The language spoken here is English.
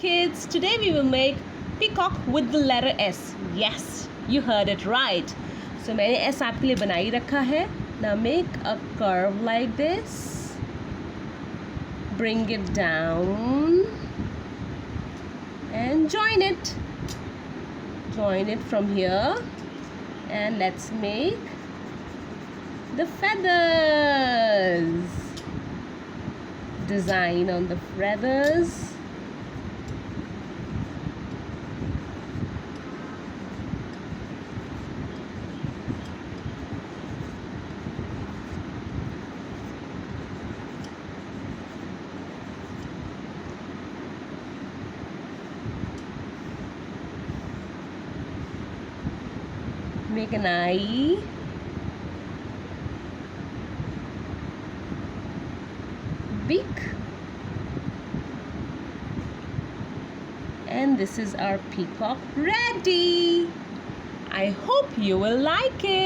kids, today we will make peacock with the letter S. Yes, you heard it right. So मैंने S आपके लिए बना ही रखा है. Now make a curve like this. Bring it down and join it. Join it from here and let's make the feathers. Design on the feathers. Make an eye. Beak. And this is our peacock ready. I hope you will like it.